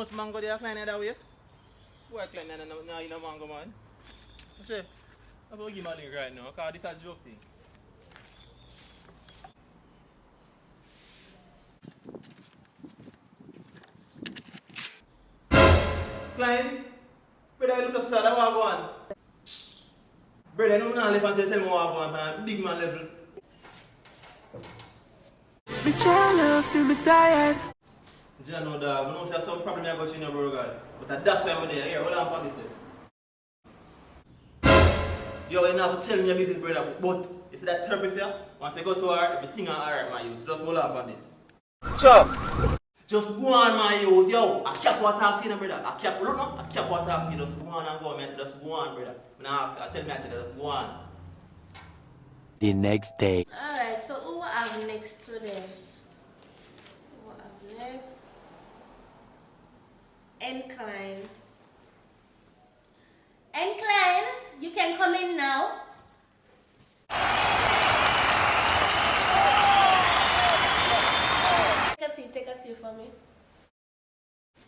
most mango they are clean that ways. Boy clean no in a mango man. See, I'm going to give my drink right now because this is a joke thing. Klein, brother, look so sad. I want to go on. Brother, no man left until tell me what I want, man. Big man level. Me try love till me tired. You know, dog. I know there's some problem I got in your bro, God. But that's why I'm there. Here, hold on for this. Yo, you have to tell me your business, brother. But you see that therapist here? Once you go to her, everything is alright, my youth. Just hold on for this. Chop. Just go on, my youth. Yo, I can't want to talk to you, brother. I can't, look, no. I can't want to talk to you. Just go on and go, man. Just go on, brother. When I ask you, I tell me, I tell you, just go on. The next day. Alright, so who will have next today? Who will have next? Incline. Incline, you can come in now. Take a seat for me.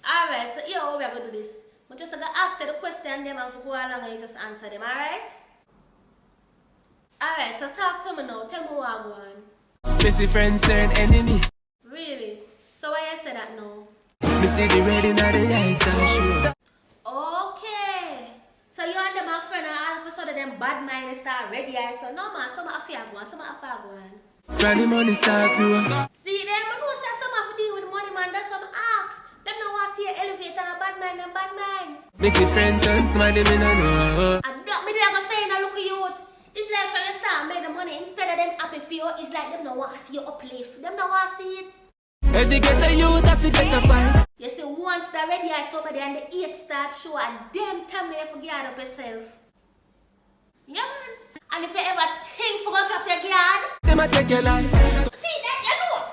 Alright, so here how we are going to do this. I'm just going to ask you the question them as we go along and you just answer them, alright? Alright, so talk to me now. Tell me what I want. Me see friends turn enemy. Really? So why you say that now? Me see the red in the eyes and sure. Okay. So you and them are friends and all of a sudden them bad mind start ready eyes. So no man, some are fair one, some are fair one. From the money start to See them, I know say some have to deal with money man, that's some ask. Them no want to see an elevator and a bad mind, them bad mind. me see friend turn smiley, me no know. And that me did go say in a look at you. It's like when you start make the money instead of them happy for you, it's like them no want to see you uplift. Them no want to see it. Every get a youth have to get a fight. You see once the ready eye somebody and the 8 start show and them time you forget up yourself. Yeah man. And if you ever think for go drop your guard, Them a take your life. see that you know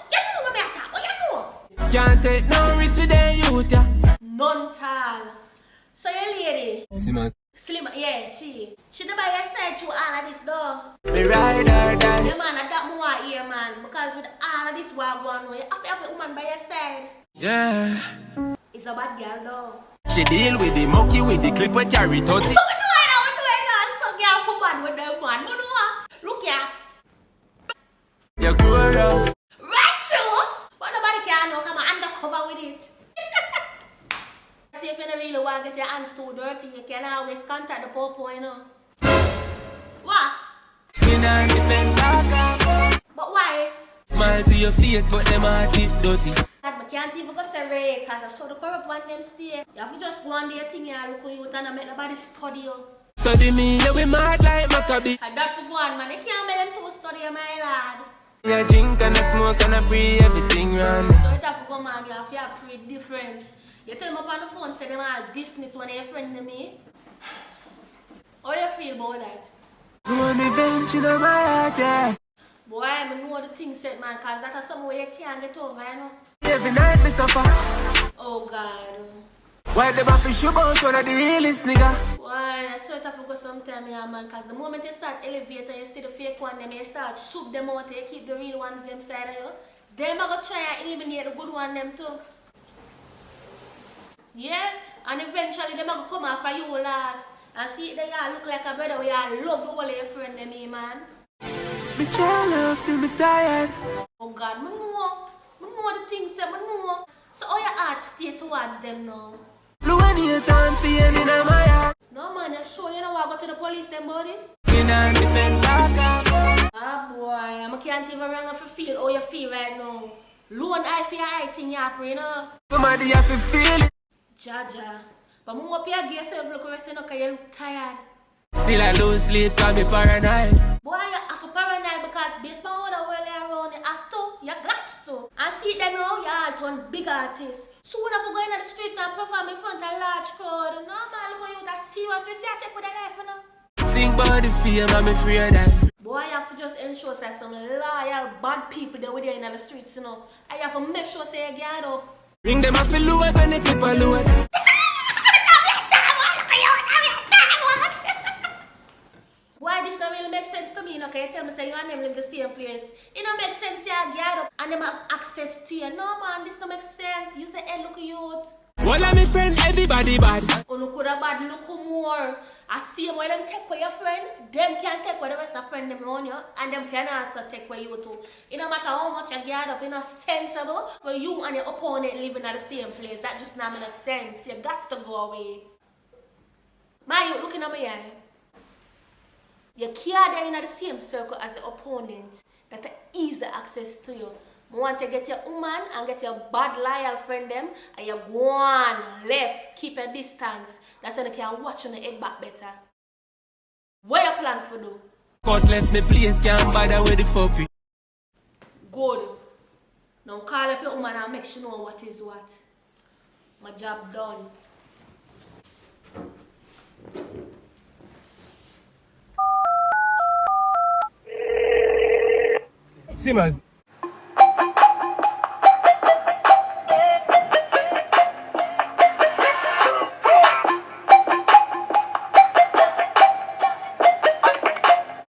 what me attack, but you know. Can't take no risk with the youth, yeah. None tall. So your lady, Simon. Slim, yeah, she the by your side through all of this though. Me ride or die. Yeah man, that more here man, because with all of this war going on, you have to have a woman by your side. Yeah. It's a bad girl though. She deal with the monkey with the clip we carry 30. So we do it now, so girl for bad with them man. We know look here. You grow rough. Right true. But nobody can know, come on, undercover with it. See if you don't really want to get your hands too dirty, you can always contact the popo, you know. What? Me nah depend like But why? smile to your face, but them heart is dirty. I can't even go say because I saw the corrupt one them stay. You have to just go on their thing and look at you and make nobody study you. Study me, yeah, we mad like Maccabi. And that for one man, you can't make them to study you, my lad. I drink and I smoke and I breathe everything round me. So it have to go man, you have to pretty different. You tell me up on the phone, say them all dismiss when you're friend to me. How you feel about that? You want revenge in my heart, yeah. Boy, I know the thing said man, cause that is something where you can't get over, you know. Every night me suffer. Oh God. Why them have to show about one of the realest nigga? Why? I swear to go sometime, yeah, man. Cause the moment you start elevating, you see the fake one, them you start shoot them out, you keep the real ones them side of you. Them are gonna try and eliminate the good one them too. Yeah? And eventually them are gonna come after you last. And see they all look like a brother, we all love the whole of your friend them, eh, man. Me try love till me tired. Oh God, I know the things that I know. So how your heart stay towards them now? Blue and hate and pain in my heart. No man, you sure you know I go to the police them about this? Me nah depend like Ah boy, I can't even run off feel how you feel right now. Lone eye for your eye thing you have, you know? somebody have to feel it. Jaja. But I hope you give yourself look rest because you look tired. Still I lose sleep cause me paranoid. Boy, you have to paranoid because based on how the world around you have to, you got to. And see them now, you all turn big artists. Soon if you go in the streets and perform in front of a large crowd, no man, look at you, that's serious risk you take with a life, you know? Think about the fame, I'm afraid of that. Boy, you have to just ensure that some loyal, bad people that were there in the streets, you know. And you have to make sure say you get up. Bring them off the load and they keep a load. Why this don't really make sense to me, you know? Can you tell me say you and them live the same place? It don't make sense you get up and them have access to you. No man, this don't make sense. You say, hey, look at you. All of my friend, everybody bad. Unu coulda bad look more. I see where them take away your friend, them can take away the rest of friend them on you, and them can also take away you too. It no matter how much you get up, it's not sensible for you and your opponent living at the same place. That just not make sense. You got to go away. My you looking at me eye. You can't there in the same circle as the opponent that easy access to you. You want to get your woman and get your bad loyal friend them and you go on left, keep a distance. That's when you can watch on the egg back better. What you plan for do? Cut left me place, can't bother with the puppy. Good. Now call up your woman and make sure you know what is what. My job done. Simmers,